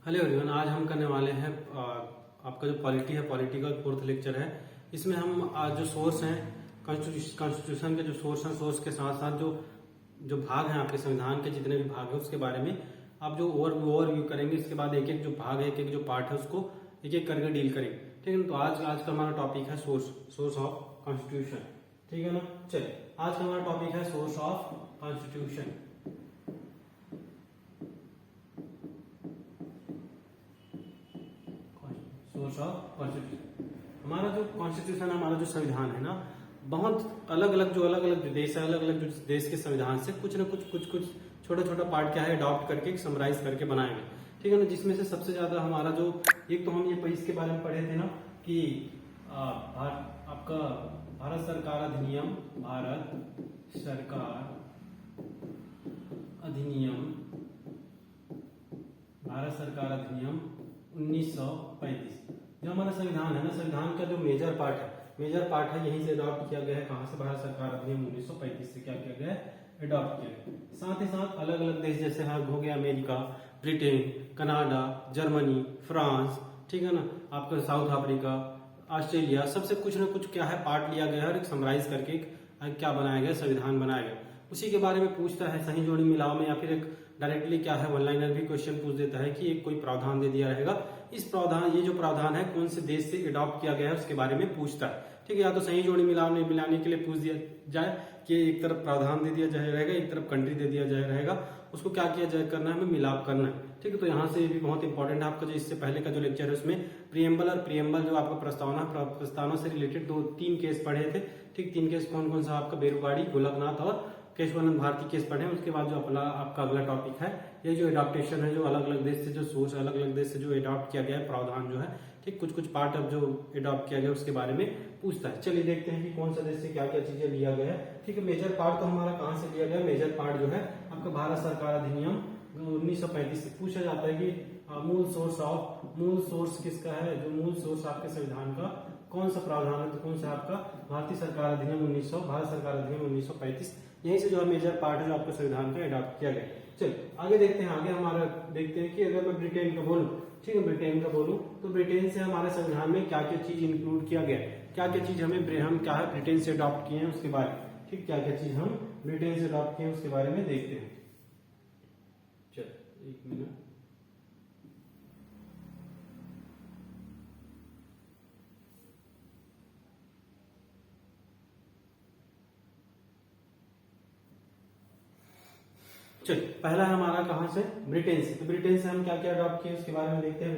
Hello everyone, आज हम करने वाले हैं आपका जो पॉलिटी है, पॉलिटी का फोर्थ लेक्चर है। इसमें हम आज जो सोर्स हैं कॉन्स्टिट्यूशन के, जो सोर्स हैं, सोर्स के साथ साथ जो जो भाग हैं आपके संविधान के, जितने भी भाग हैं उसके बारे में आप जो ओवरव्यू करेंगे। इसके बाद एक एक जो भाग है, एक एक जो पार्ट है उसको एक एक करके डील करेंगे। ठीक है ना। तो आज का हमारा टॉपिक है सोर्स ऑफ कॉन्स्टिट्यूशन। ठीक है ना। चलिए, आज का हमारा टॉपिक है source of constitution. Source of constitution, हमारा जो कॉन्स्टिट्यूशन, हमारा जो संविधान है ना, बहुत अलग अलग जो देश है, अलग अलग जो देश के संविधान से कुछ ना कुछ छोटा पार्ट क्या है अडॉप्ट करके समराइज करके बनाए गए। ठीक है ना। जिसमें से सबसे ज्यादा हमारा जो एक तो हम ये इसके बारे में पढ़े थे ना कि आपका भारत सरकार अधिनियम, भारत सरकार अधिनियम 1935। जो हमारा संविधान है ना, संविधान का जो मेजर पार्ट है यहीं से अडॉप्ट किया गया है। कहां से? भारत सरकार अधिनियम 1935 से क्या किया गया है? अडॉप्ट किया गया। साथ ही साथ अलग अलग देश जैसे हो गया America, Britain, Canada, Germany, France, ठीक है ना, आपका साउथ अफ्रीका, ऑस्ट्रेलिया, सबसे कुछ ना कुछ क्या है पार्ट लिया गया है और एक समराइज करके क्या बनाया गया? संविधान बनाया गया। उसी के बारे में पूछता है सही जोड़ी मिलाओ में, या फिर एक डायरेक्टली क्या है वन लाइनर भी क्वेश्चन पूछ देता है कि एक कोई प्रावधान दे दिया रहेगा, ये जो प्रावधान है कौन से देश से अडॉप्ट किया गया है उसके बारे में पूछता है। ठीक है। या तो सही जोड़ी मिलाने के लिए पूछ दिया जाए कि एक तरफ प्रावधान दे दिया जाए रहेगा, एक तरफ कंट्री दे दिया जाए रहेगा, उसको क्या किया जाए करना है, हमें मिलाप करना है। ठीक है। तो यहाँ से ये भी बहुत इंपॉर्टेंट है आपका जो इससे पहले का जो लेक्चर है उसमें प्रियम्बल जो आपका प्रस्तावना से रिलेटेड 2-3 केस पढ़े थे। ठीक, 3 केस कौन कौन सा? आपका बेरुवाड़ी, गोलकनाथ और केशवानंद भारती केस पढ़े। उसके बाद जो आपका अगला टॉपिक है ये जो एडॉप्टेशन है, जो अलग अलग देश से जो सोर्स, अलग अलग देश से जो एडॉप्ट किया गया है प्रावधान जो है, ठीक, कुछ पार्ट अब जो एडॉप्ट किया गया उसके बारे में पूछता है। चलिए देखते हैं कि कौन सा देश से क्या क्या चीजें लिया गया है। ठीक है। मेजर पार्ट तो हमारा कहाँ से लिया गया? मेजर पार्ट जो है आपका भारत सरकार अधिनियम 1935 से पूछा जाता है कि मूल सोर्स किसका है? जो मूल सोर्स आपके संविधान का कौन सा प्रावधान है? तो कौन सा आपका भारत सरकार अधिनियम 1935। यहीं से जो है मेजर पार्ट है जो आपके संविधान का अडॉप्ट किया गया। चलिए आगे देखते हैं। आगे हमारा देखते हैं कि अगर मैं ब्रिटेन का बोलूं, ठीक है, ब्रिटेन का बोलूं तो ब्रिटेन से हमारे संविधान में क्या क्या चीज इंक्लूड किया गया, क्या क्या चीज हम क्या है ब्रिटेन से अडॉप्ट किए हैं उसके बारे में। ठीक, क्या क्या चीज हम ब्रिटेन से अडॉप्ट किए हैं उसके बारे में देखते हैं। चलो 1 मिनट। चलिए, पहला है हमारा कहां से? ब्रिटेन से। तो ब्रिटेन से हम क्या क्या अडॉप्ट किए उसके बारे में देखते हैं।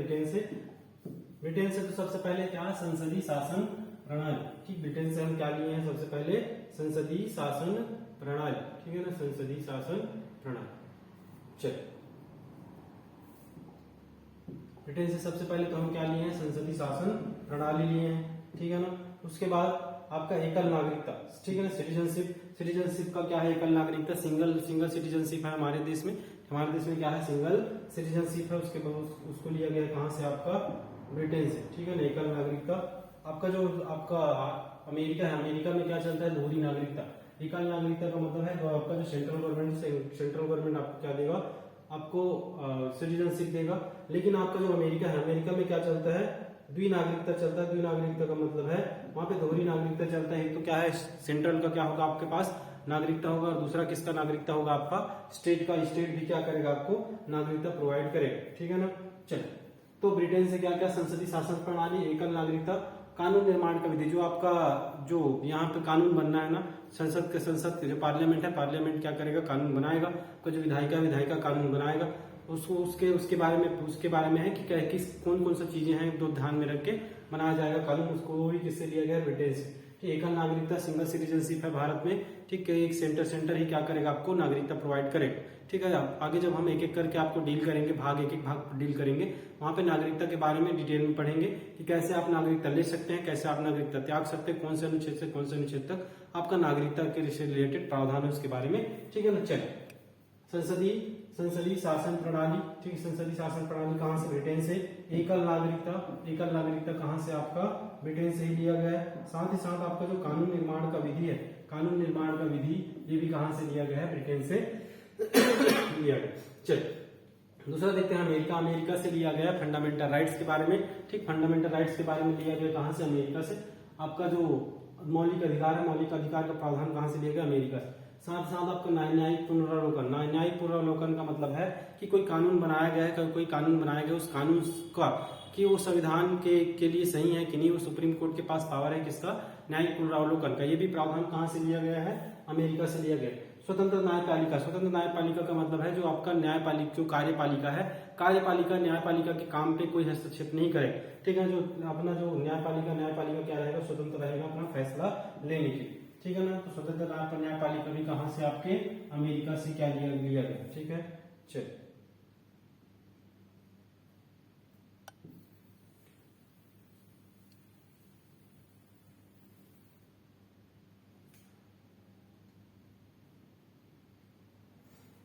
ब्रिटेन से तो सबसे पहले क्या है? संसदीय शासन प्रणाली। ठीक, ब्रिटेन से हम क्या लिए हैं? सबसे पहले संसदीय शासन प्रणाली। ठीक है ना, संसदीय शासन प्रणाली। चलिए, ब्रिटेन से सबसे पहले तो हम क्या लिए हैं? संसदीय शासन प्रणाली लिए हैं। ठीक है ना। उसके बाद आपका एकल नागरिकता, ठीक है ना, सिटीजनशिप का क्या है? एकल नागरिकता, सिंगल सिटीजनशिप है हमारे देश में क्या है? सिंगल सिटीजनशिप है। उसको लिया गया कहां से? आपका ब्रिटेन से। ठीक है ना, एकल नागरिकता। आपका जो आपका अमेरिका है, अमेरिका में क्या चलता है? दोहरी नागरिकता। एकल नागरिकता का मतलब है जो आपका जो सेंट्रल गवर्नमेंट आपको क्या देगा? आपको सिटीजनशिप देगा। लेकिन आपका जो अमेरिका है, अमेरिका में क्या चलता है? द्विनागरिकता चलता है। द्विनागरिकता का मतलब है वहां पे दोहरी नागरिकता चलता है। एक तो क्या है सेंट्रल का क्या होगा आपके पास? नागरिकता होगा, और दूसरा किसका नागरिकता होगा? आपका स्टेट का। स्टेट भी क्या करेगा? आपको नागरिकता प्रोवाइड करेगा। ठीक है ना। चलिए, तो ब्रिटेन से क्या क्या? संसदीय शासन प्रणाली, एकल नागरिकता, कानून निर्माण का विधि। जो आपका जो यहाँ पे कानून बनना है ना, संसद के जो पार्लियामेंट है, पार्लियामेंट क्या करेगा? कानून बनाएगा। तो जो विधायिका कानून बनाएगा, उसके बारे में है कि किस कौन सा चीजें हैं दो ध्यान में रख के बनाया जाएगा कानून। उसको भी किससे लिया गया? ब्रिटेन से। ठीक, एकल नागरिकता, सिंगल सिटीजनशिप है भारत में। ठीक है, एक सेंटर ही क्या करेगा? आपको नागरिकता प्रोवाइड करेगा। ठीक है। आगे जब हम एक एक करके आपको डील करेंगे, एक एक भाग डील करेंगे, वहां पे नागरिकता के बारे में डिटेल में पढ़ेंगे कि कैसे आप नागरिकता ले सकते हैं, कैसे आप नागरिकता त्याग सकते हैं, कौन से अनुच्छेद से कौन से अनुच्छेद तक आपका नागरिकता के रिलेटेड प्रावधान है उसके बारे में। ठीक है ना। चलिए, संसदीय शासन प्रणाली। ठीक, संसदीय शासन प्रणाली कहां से? ब्रिटेन से। एकल नागरिकता कहां से? आपका ब्रिटेन से ही लिया गया है। साथ ही साथ आपका जो कानून निर्माण का विधि है, ये भी कहां से लिया गया है? ब्रिटेन से लिया गया। चलिए, दूसरा देखते हैं अमेरिका। अमेरिका से लिया गया फंडामेंटल राइट्स के बारे में। ठीक, फंडामेंटल राइट्स के बारे में लिया गया कहाँ से? अमेरिका से। आपका जो मौलिक अधिकार है, मौलिक अधिकार का प्रावधान कहाँ से लिया गया? अमेरिका से। साथ साथ आपका न्यायिक पुनरावलोकन। न्यायिक पुनरावलोकन का मतलब है कि कोई कानून बनाया गया है, कोई कानून बनाया गया, उस कानून का कि वो संविधान के लिए सही है कि नहीं, वो सुप्रीम कोर्ट के पास पावर है किसका? न्यायिक पुनरावलोकन का। ये भी प्रावधान कहाँ से लिया गया है? अमेरिका से लिया गया। स्वतंत्र न्यायपालिका। स्वतंत्र न्यायपालिका का मतलब है जो आपका न्यायपालिका जो कार्यपालिका है, कार्यपालिका न्यायपालिका के काम पे कोई हस्तक्षेप नहीं करे। ठीक है, जो अपना जो न्यायपालिका क्या रहेगा? स्वतंत्र रहेगा अपना फैसला लेने के। ठीक है ना। तो स्वतंत्र न्यायपालिका भी कहाँ से? आपके अमेरिका से क्या लिया गया। ठीक है, चलिए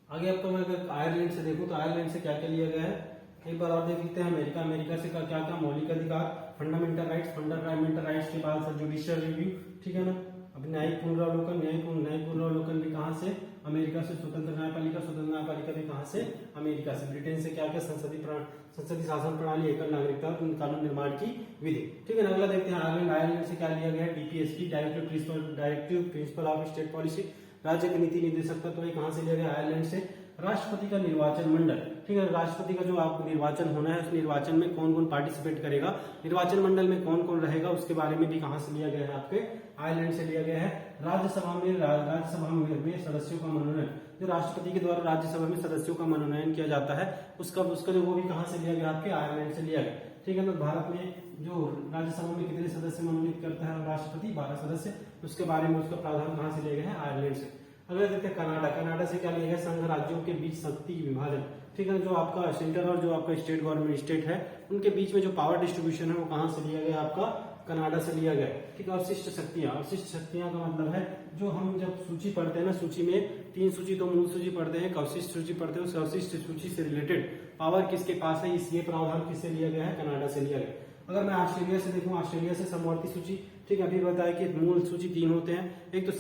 आगे। आपको मैं अगर आयरलैंड से देखूं तो आयरलैंड से क्या क्या लिया गया है एक बार और देख लेते हैं। अमेरिका से क्या क्या? मौलिक अधिकार, फंडामेंटल राइट्स के बाद जुडिशियल रिव्यू। ठीक है ना। अब न्यायिक पुनरावलोकन भी कहाँ से? अमेरिका से। स्वतंत्र न्यायपालिका भी कहाँ से? अमेरिका से। ब्रिटेन से क्या क्या? संसदीय शासन प्रणाली, एकल नागरिकता, कानून निर्माण की विधि। ठीक है ना। अगला देखते हैं आयरलैंड से क्या लिया गया है? DPSP, directive principle of state policy, राज्य की नीति निर्देशकता। तो ये कहाँ से लिया गया? आयरलैंड से। राष्ट्रपति का निर्वाचन मंडल। ठीक है, राष्ट्रपति का जो आपको निर्वाचन होना है, उस निर्वाचन में कौन कौन पार्टिसिपेट करेगा, निर्वाचन मंडल में कौन कौन रहेगा, उसके बारे में भी कहाँ से लिया गया है? आपके आयरलैंड से लिया गया है। राज्यसभा में सदस्यों का मनोनयन, जो राष्ट्रपति के द्वारा राज्यसभा में सदस्यों का मनोनयन किया जाता है, उसका जो वो भी कहाँ से लिया गया? आपके आयरलैंड से लिया गया। ठीक है ना। भारत में जो राज्यसभा में कितने सदस्य मनोनीत करता है राष्ट्रपति? 12 सदस्य। उसके बारे में उसका प्रावधान कहाँ से लिया गया है? आयरलैंड से। अगला देखते हैं कनाडा से क्या लिया गया? संघ राज्यों के बीच शक्ति विभाजन। ठीक है, जो आपका सेंटर और जो आपका स्टेट है, उनके बीच में जो पावर डिस्ट्रीब्यूशन है वो कहाँ से लिया गया? आपका कनाडा से लिया गया। ठीक है। अवशिष्ट शक्तियां का मतलब है जो हम जब सूची पढ़ते हैं ना, सूची में 3 सूची तो मूल सूची पढ़ते हैं, अवशिष्ट सूची पढ़ते हैं, उस अवशिष्ट सूची से रिलेटेड पावर किसके पास है? ये प्रावधान किससे लिया गया है? कनाडा से लिया गया। अगर मैं ऑस्ट्रेलिया से देखूं, ऑस्ट्रेलिया से समवर्ती सूची। ठीक है, अभी बताया कि मूल सूची 3 होते हैं, एक तो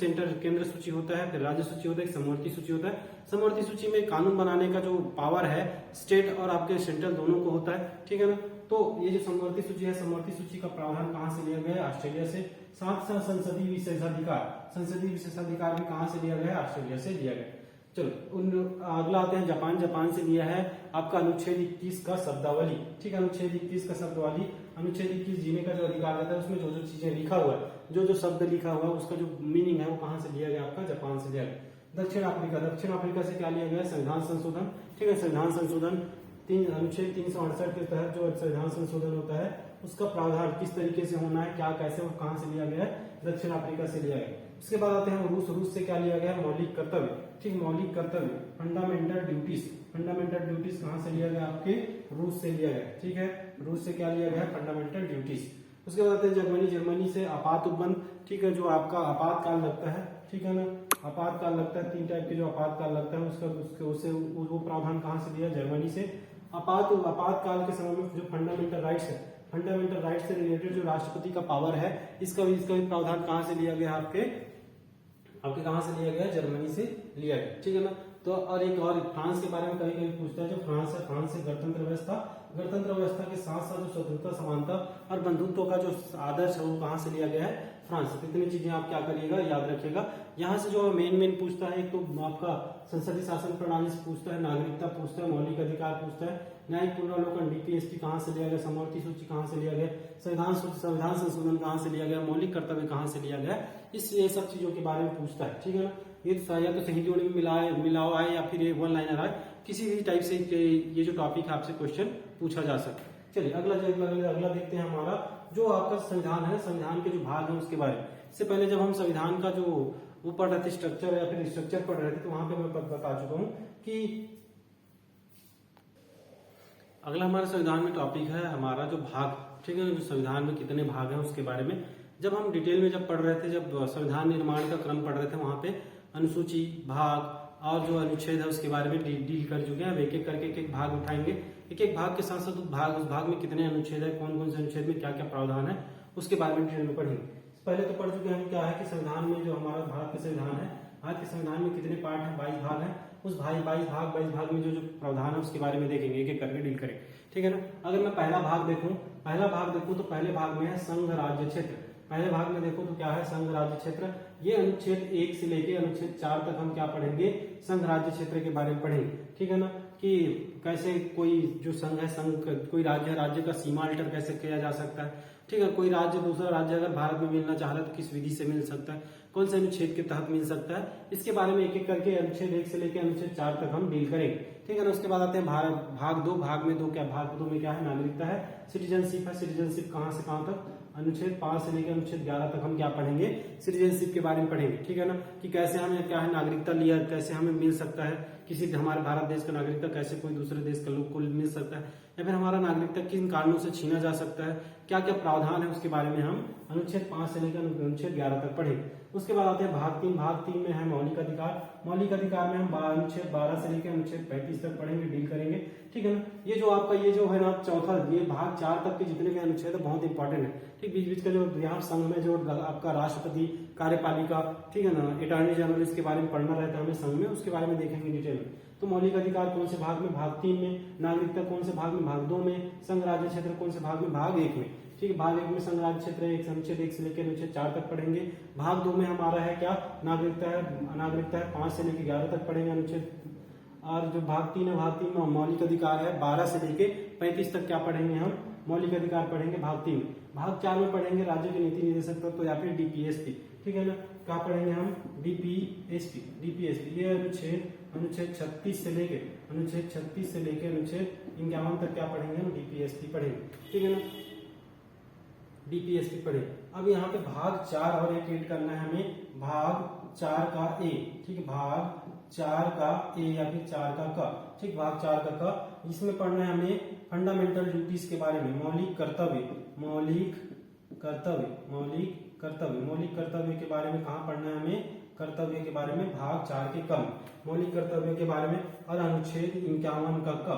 केंद्र सूची होता है, फिर राज्य सूची होता है, एक समवर्ती सूची होता है। समवर्ती सूची में कानून बनाने का जो पावर है स्टेट और आपके सेंट्रल दोनों को होता है। ठीक है ना। तो ये जो समवर्ती सूची है, समवर्ती सूची का प्रावधान कहाँ से लिया गया है? ऑस्ट्रेलिया से। साथ साथ संसदीय विशेषाधिकार भी कहाँ से लिया गया है? ऑस्ट्रेलिया से लिया गया। चलो अगला आते हैं जापान से लिया है आपका अनुच्छेद 21 का शब्दावली। ठीक है, अनुच्छेद 21 का शब्दावली। अनुच्छेद 21 जीने का जो अधिकार देता है, उसमें जो जो चीजें लिखा हुआ है, जो शब्द लिखा हुआ है, उसका जो मीनिंग है वो कहाँ से लिया गया? आपका जापान से लिया गया। दक्षिण अफ्रीका से क्या लिया गया? संविधान संशोधन। ठीक है, संविधान संशोधन अनुच्छेद 368 के तहत जो संविधान संशोधन होता है, उसका प्रावधान किस तरीके से होना है, क्या कैसे और कहाँ से लिया गया है? दक्षिण अफ्रीका से लिया गया। उसके बाद आते हैं रूस से क्या लिया गया? मौलिक कर्तव्य। ठीक, मौलिक कर्तव्य, फंडामेंटल ड्यूटीज कहाँ से लिया गया? आपके रूस से लिया गया। ठीक है, रूस से क्या लिया गया? Fundamental duties. उसके बाद आते हैं जर्मनी से आपात उपबंध। ठीक है, जो आपका आपातकाल लगता है। ठीक है ना, आपातकाल लगता है, 3 टाइप के जो आपातकाल लगता है, उससे वो प्रावधान कहाँ से लिया? जर्मनी से। आपातकाल के समय में जो फंडामेंटल राइट्स से रिलेटेड जो राष्ट्रपति का पावर है, इसका भी प्रावधान कहाँ से लिया गया? आपके कहाँ से लिया गया? जर्मनी से लिया गया। ठीक है ना। तो और एक और फ्रांस के बारे में कभी कभी पूछता है, जो फ्रांस से गणतंत्र व्यवस्था के साथ साथ जो स्वतंत्रता, समानता और बंधुत्व का जो आदर्श है वो कहाँ से लिया गया है? फ्रांस से। इतनी चीजें आप क्या करिएगा? याद रखिएगा। यहाँ से जो मेन पूछता है, एक तो आपका संसदीय शासन प्रणाली से पूछता है, नागरिकता पूछता है, मौलिक अधिकार पूछता है, न्यायिक पुनरावलोकन डीपीएसपी कहाँ से लिया गया, समवर्ती सूची कहाँ से लिया गया, संविधान संशोधन कहाँ से लिया गया, मौलिक कर्तव्य कहाँ से लिया गया, ये सब चीजों के बारे में पूछता है। ठीक है ना। ये तो या तो सही जोड़ी में मिलाओ आए या फिर ये वन लाइनर आए, किसी भी टाइप से ये जो टॉपिक है आपसे क्वेश्चन पूछा जा सकता है। चलिए अगला देखते हैं हमारा जो आपका संविधान है, संविधान के जो भाग है उसके बारे में। इससे पहले जब हम संविधान का जो वो पढ़ रहे थे, स्ट्रक्चर या फिर स्ट्रक्चर पढ़ रहे थे, तो वहां पे मैं बता चुका हूँ कि अगला हमारे संविधान में टॉपिक है हमारा जो भाग। ठीक है, जो संविधान में कितने भाग हैं उसके बारे में जब हम डिटेल में जब पढ़ रहे थे, जब संविधान निर्माण का क्रम पढ़ रहे थे, वहां पे अनुसूची, भाग और जो अनुच्छेद है उसके बारे में डील कर चुके हैं। अब एक एक करके एक भाग उठाएंगे, एक भाग के साथ साथ उस भाग में कितने अनुच्छेद है, कौन कौन से अनुच्छेद में क्या क्या प्रावधान है, उसके बारे में डिटेल में पढ़ेंगे। पहले तो पढ़ चुके हैं क्या है कि संविधान में जो हमारा भारत का संविधान है, भारत के संविधान में कितने पार्ट है? 22 भाग है। उस 22 भाग में जो जो प्रावधान है उसके बारे में देखेंगे, एक एक करके डील करेंगे, ठीक है ना। अगर मैं पहला भाग देखूं तो पहले भाग में है संघ राज्य क्षेत्र। पहले भाग में देखो तो क्या है, संघ राज्य क्षेत्र। ये अनुच्छेद 1 से लेके अनुच्छेद 4 तक हम क्या पढ़ेंगे, संघ राज्य क्षेत्र के बारे में पढ़ेंगे, ठीक है ना। कि कैसे कोई जो संघ है, संघ कोई राज्य है, राज्य का सीमा अल्टर कैसे किया जा सकता है, ठीक है। कोई राज्य दूसरा राज्य अगर भारत में मिलना चाह रहा है तो किस विधि से मिल सकता है, कौन से अनुच्छेद के तहत मिल सकता है, इसके बारे में एक एक करके अनुच्छेद 1 से लेकर अनुच्छेद 4 तक हम डील करेंगे, ठीक है ना। उसके बाद आते हैं भाग 2। भाग में क्या है, नागरिकता है, सिटीजनशिप है। सिटीजनशिप कहां से कहां तक, अनुच्छेद 5 से लेकर अनुच्छेद 11 तक हम क्या पढ़ेंगे, सिटीजनशिप के बारे में पढ़ेंगे, ठीक है ना। कि कैसे हमें क्या है नागरिकता लिया, कैसे हमें मिल सकता है किसी हमारे भारत देश का नागरिकता, कैसे कोई दूसरे देश का लोग को मिल सकता है, या फिर हमारा नागरिकता किन कारणों से छीना जा सकता है, क्या क्या प्रावधान है उसके बारे में हम अनुच्छेद 5 से लेकर अनुच्छेद 11 तक पढ़ेंगे। उसके बाद आते हैं भाग 3। भाग 3 में है मौलिक अधिकार। मौलिक अधिकार में हम अनुच्छेद 12 से लेकर अनुच्छेद 35 तक पढ़ेंगे, डील करेंगे, ठीक है ना। ये जो आपका ये जो है ना चौथा, ये भाग 4 तक के जितने भी अनुच्छेद है बहुत इंपॉर्टेंट है, ठीक। बीच बीच का जो यहाँ संघ में जो आपका राष्ट्रपति, कार्यपालिका, ठीक है ना, अटॉर्नी जनरल, इसके बारे में पढ़ना रहता है हमें संघ में, उसके बारे में देखेंगे डिटेल में। तो मौलिक अधिकार कौन से भाग में, भाग 3 में। नागरिकता कौन से भाग में, भाग 2 में। संघ राज्य क्षेत्र कौन से भाग में, भाग 1 में, ठीक है। भाग 1 में संघ राज्य क्षेत्र अनुच्छेद 1 से लेकर अनुच्छेद 4 तक पढ़ेंगे। भाग 2 में हमारा है क्या, नागरिकता है 5 से लेकर 11 तक पढ़ेंगे अनुच्छेद। और जो भाग 3 है, भाग 3 में मौलिक अधिकार है 12 से लेके 35 तक क्या पढ़ेंगे हम, मौलिक अधिकार पढ़ेंगे भाग 3 में। भाग 4 में पढ़ेंगे राज्य के नीति निर्देशक तत्व या फिर डीपीएसपी, ठीक है ना। क्या पढ़ेंगे हम, डीपीएसपी। ये अनुच्छेद 36 से लेके अनुच्छेद 51 तक क्या पढ़ेंगे हम, डीपीएसपी पढ़ेंगे, ठीक है ना, डीपीएसपी पढ़े। अब यहाँ पे भाग 4 और एक ऐड करना है हमें, भाग 4 का ए, ठीक है, भाग 4 का ए या फिर 4 का क, ठीक, भाग 4 का क। इसमें पढ़ना है हमें फंडामेंटल ड्यूटीज के बारे में, मौलिक कर्तव्य के बारे में। कहाँ पढ़ना है हमें, कर्तव्य के बारे में भाग 4 के क, मौलिक कर्तव्य के बारे में। और अनुच्छेद 51 का क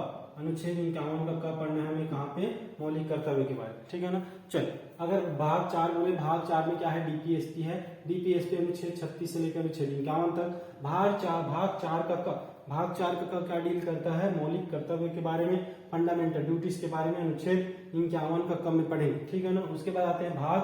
पढ़ना है हमें कहाँ पे, मौलिक कर्तव्य के बारे में, ठीक है ना। चल, अगर भाग 4 बोले, भाग 4 में क्या है, डीपीएसपी है। डीपीएसपी अनुच्छेद 36 से लेकर अनुच्छेद 51 तक। भाग 4 का क क्या डील करता है, मौलिक कर्तव्य के बारे में, फंडामेंटल ड्यूटीज के बारे में, अनुच्छेद 51 का क में पढ़ेंगे, ठीक है ना। उसके बाद आते हैं भाग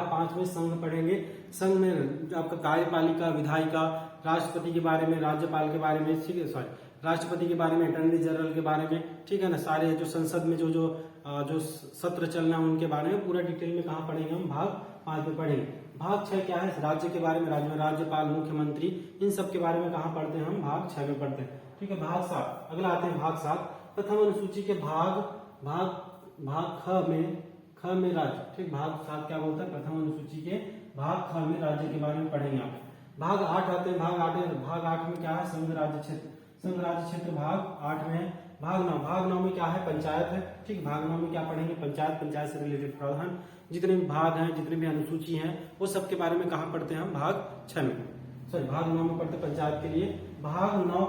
5 में संघ पढ़ेंगे। संघ में आपका कार्यपालिका, विधायिका, राष्ट्रपति के बारे में, राज्यपाल के बारे में, ठीक है, राष्ट्रपति के बारे में, अटॉर्नी जनरल के बारे में, ठीक है ना। सारे जो संसद में जो सत्र चलना है उनके बारे में पूरा डिटेल में कहाँ पढ़ेंगे हम, भाग 5 में पढ़ेंगे। भाग 6 क्या है, राज्य के बारे में, राज्य में राज्यपाल, मुख्यमंत्री, इन सब के बारे में कहाँ पढ़ते हैं हम, भाग 6 में पढ़ते हैं, ठीक है। भाग 7, अगला आते हैं भाग 7, प्रथम अनुसूची के भाग ख में राज्य, ठीक। भाग 7 क्या बोलता है, प्रथम अनुसूची के भाग ख में राज्य के बारे में पढ़ेंगे आप। भाग 8 आते हैं, भाग 8 में क्या है, संघ राज्य क्षेत्र भाग 8 में है। भाग 9 में क्या है, पंचायत है, ठीक। भाग 9 में क्या पढ़ेंगे, पंचायत से रिलेटेड प्रावधान, जितने भी भाग हैं, जितने भी अनुसूची हैं, वो सब के बारे में कहाँ पढ़ते हैं हम, भाग 6 में, भाग 9 में पढ़ते पंचायत के लिए। भाग 9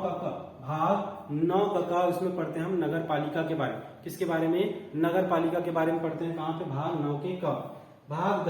का इसमें पढ़ते हैं हम नगर पालिका के बारे में। किसके बारे में, नगर पालिका के बारे में पढ़ते हैं, कहाँ पे, भाग 9 के क। भाग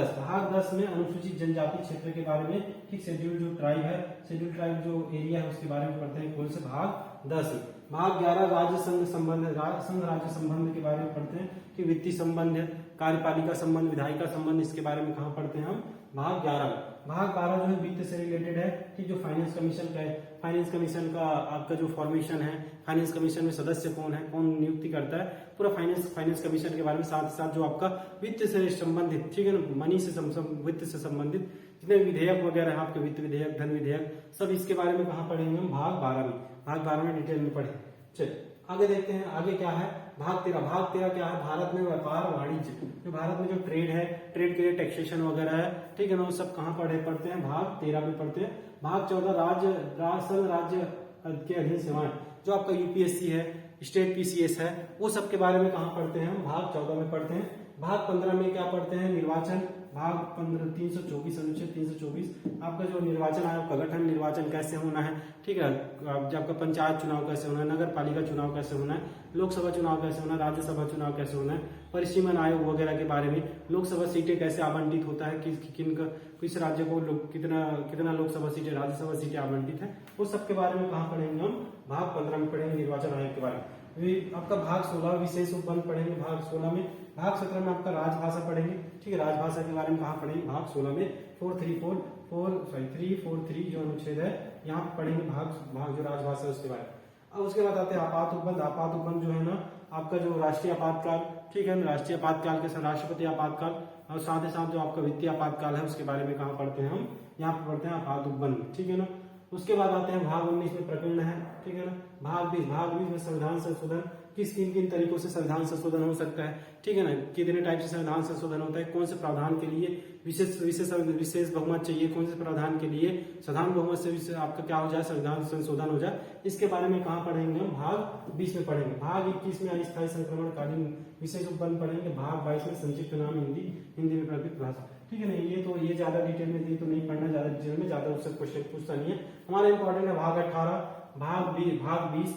10 में अनुसूचित जनजाति क्षेत्र के बारे में, ठीक। शेड्यूल जो ट्राइब है, शेड्यूल ट्राइब जो एरिया है उसके बारे में पढ़ते हैं, कौन से, भाग 10। भाग 11 संघ राज्य संबंध के बारे में पढ़ते हैं, कि वित्तीय संबंध है, कार्यपालिका संबंध, विधायिका संबंध, इसके बारे में कहाँ पढ़ते हैं हम, भाग 11 में। भाग 12 जो है वित्त से रिलेटेड है, ठीक। जो फाइनेंस कमीशन का है, फाइनेंस कमीशन का आपका जो फॉर्मेशन है, फाइनेंस कमीशन में सदस्य कौन है, कौन नियुक्ति करता है, पूरा फाइनेंस कमीशन के बारे में। साथ ही साथ जो आपका वित्त से संबंधित, ठीक है ना, मनी से वित्त से संबंधित जितने विधेयक वगैरह है आपके, वित्त विधेयक, धन विधेयक, सब इसके बारे में कहाँ पढ़ेंगे हम, भाग 12 में डिटेल में पढ़े। चलिए आगे देखते हैं, आगे क्या है, भाग 13 क्या है, भारत में व्यापार वाणिज्य, जो भारत में जो ट्रेड है, ट्रेड के लिए टैक्सेशन वगैरह है, ठीक है ना, वो सब कहाँ पढ़ते हैं, भाग 13 में पढ़ते हैं। भाग 14 संघ राज्य के अधीन सेवाएं, जो आपका यूपीएससी है, स्टेट पीसीएस है, वो सब के बारे में कहाँ पढ़ते हैं हम, भाग 14 में पढ़ते हैं। भाग 15 में क्या पढ़ते हैं, निर्वाचन, भाग 15 324 अनुच्छेद 324 आपका जो निर्वाचन आयोग का गठन, निर्वाचन कैसे होना है, ठीक है, जब आपका पंचायत चुनाव कैसे होना है, नगर पालिका चुनाव कैसे होना है, लोकसभा चुनाव कैसे होना है, राज्यसभा चुनाव कैसे होना है, परिसीमन आयोग वगैरह के बारे में, लोकसभा सीटें कैसे आवंटित होता है, किस राज्य को कितना लोकसभा सीटें, राज्यसभा सीटें आवंटित है, वो सबके बारे में कहाँ पढ़ेंगे हम, भाग 15 में पढ़ेंगे निर्वाचन आयोग के बारे में। आपका भाग 16 विशेष उपबंध पढ़ेंगे, भाग 16 में, भाग 17 में आपका राजभाषा पढ़ेंगे, ठीक है, राजभाषा के बारे में कहाँ पढ़ेंगे, भाग 16 में 343 जो अनुच्छेद है यहाँ पढ़ेंगे, भाग जो राजभाषा है उसके बारे में। अब उसके बाद आते हैं आपात उपबंध। आपात उपबंध जो है ना आपका जो राष्ट्रीय आपातकाल, ठीक है, राष्ट्रीय आपातकाल के साथ राष्ट्रपति आपातकाल और साथ ही साथ जो आपका वित्तीय आपातकाल है उसके बारे में कहाँ पढ़ते हैं हम, यहाँ पे पढ़ते हैं आपात उपबंध, ठीक है ना। उसके बाद आते हैं भाग 19 में प्रकरण है, ठीक है ना। भाग 20 में संविधान संशोधन, किन किन तरीकों से संविधान संशोधन हो सकता है, ठीक है ना, कितने टाइप से संविधान संशोधन होता है, कौन से प्रावधान के लिए विशेष बहुमत चाहिए, कौन से प्रावधान के लिए साधारण बहुमत से आपका क्या हो जाए, संविधान संशोधन हो जाए, इसके बारे में कहाँ पढ़ेंगे हम, भाग 20 में पढ़ेंगे। भाग 21 में अस्थायी संक्रमणकालीन विशेष उपबंध पढ़ेंगे। भाग 22 में संक्षिप्त नाम हिंदी में प्रकृत भाषा, ठीक है ना। ये ज्यादा डिटेल में तो नहीं पढ़ना, ज्यादा डिटेल में, ज्यादा उससे क्वेश्चन पूछता नहीं है। हमारा इंपॉर्टेंट है भाग 18, भाग 20,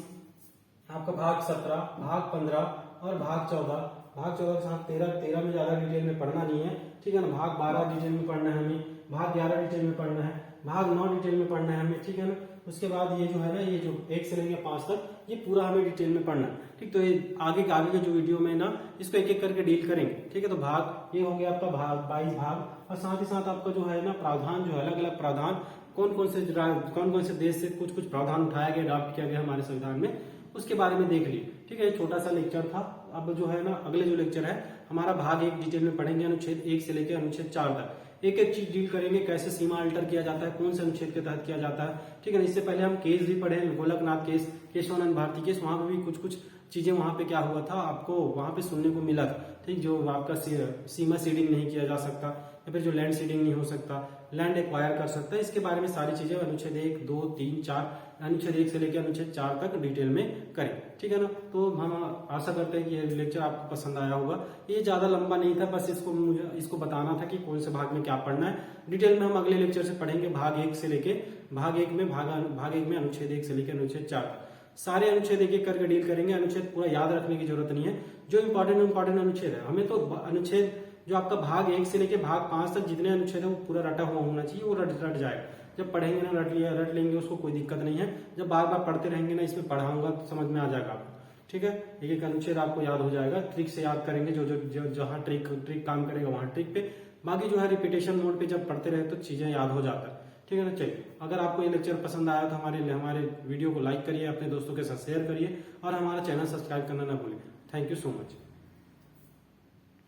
आपका भाग 17, भाग 15 और भाग 14। भाग 14 के साथ 13 में ज्यादा डिटेल में पढ़ना नहीं है, ठीक है ना। भाग 12 डिटेल में पढ़ना है हमें, भाग 11 डिटेल में पढ़ना है, भाग 9 डिटेल में पढ़ना है हमें, ठीक है ना। उसके बाद ये जो है ना, ये जो 1 से लेकर 5 तक ये पूरा हमें डिटेल में पढ़ना है, ठीक। तो ये आगे के जो वीडियो में ना इसको एक एक करके डील करेंगे, ठीक है। तो भाग ये हो गया आपका भाग 22 भाग, और साथ ही साथ आपका जो है ना प्रावधान, जो अलग अलग प्रावधान कौन कौन से देश से कुछ प्रावधान उठाया गया, अडॉप्ट किया गया हमारे संविधान में, उसके बारे में देख लिए, ठीक है। छोटा सा लेक्चर था। अब जो है ना अगले जो लेक्चर है हमारा भाग 1 डिटेल में पढ़ेंगे, अनुच्छेद 1 से लेकर अनुच्छेद 4 तक एक एक चीज डील करेंगे, कैसे सीमा अल्टर किया जाता है, कौन से अनुच्छेद के तहत किया जाता है, ठीक है। इससे पहले हम केस भी पढ़े, गोलकनाथ केस, केशवानंद भारती केस, वहां पे भी कुछ चीजें वहां पे क्या हुआ था आपको वहां पे सुनने को मिला था, ठीक। जो आपका सीमा सीडिंग नहीं किया जा सकता, या फिर जो लैंड सीडिंग नहीं हो सकता, लैंड एक्वायर कर सकता है, इसके बारे में सारी चीजें अनुच्छेद 1, 2, 3, 4, अनुच्छेद 1 से लेकर अनुच्छेद 4 तक डिटेल में करें, ठीक है ना। तो हम आशा करते हैं कि ये लेक्चर आपको पसंद आया होगा। ये ज्यादा लंबा नहीं था, बस मुझे इसको बताना था कि कौन से भाग में क्या पढ़ना है। डिटेल में हम अगले लेक्चर से पढ़ेंगे भाग 1 से लेके भाग 1 में अनुच्छेद 1 से लेकर अनुच्छेद 4 सारे अनुच्छेद एक एक करके डील करेंगे। अनुच्छेद पूरा याद रखने की जरूरत नहीं है, जो इंपॉर्टेंट अनुच्छेद है हमें तो अनुच्छेद जो आपका भाग 1 से लेके भाग 5 तक जितने अनुच्छेद है वो पूरा रटा हुआ होना चाहिए, वो रट जाएगा। जब पढ़ेंगे ना रट लेंगे उसको, कोई दिक्कत नहीं है। जब बार बार पढ़ते रहेंगे ना, इसमें पढ़ाऊंगा तो समझ में आ जाएगा आपको, ठीक है। एक एक अनुच्छेद आपको याद हो जाएगा, ट्रिक से याद करेंगे, जो जहाँ ट्रिक काम करेगा वहां ट्रिक पे, बाकी जो है रिपीटेशन मोड पे जब पढ़ते रहे तो चीजें याद हो जाता है, ठीक है ना। चलिए, अगर आपको ये लेक्चर पसंद आया तो हमारे वीडियो को लाइक करिए, अपने दोस्तों के साथ शेयर करिए और हमारा चैनल सब्सक्राइब करना ना भूलिए। Thank you so much.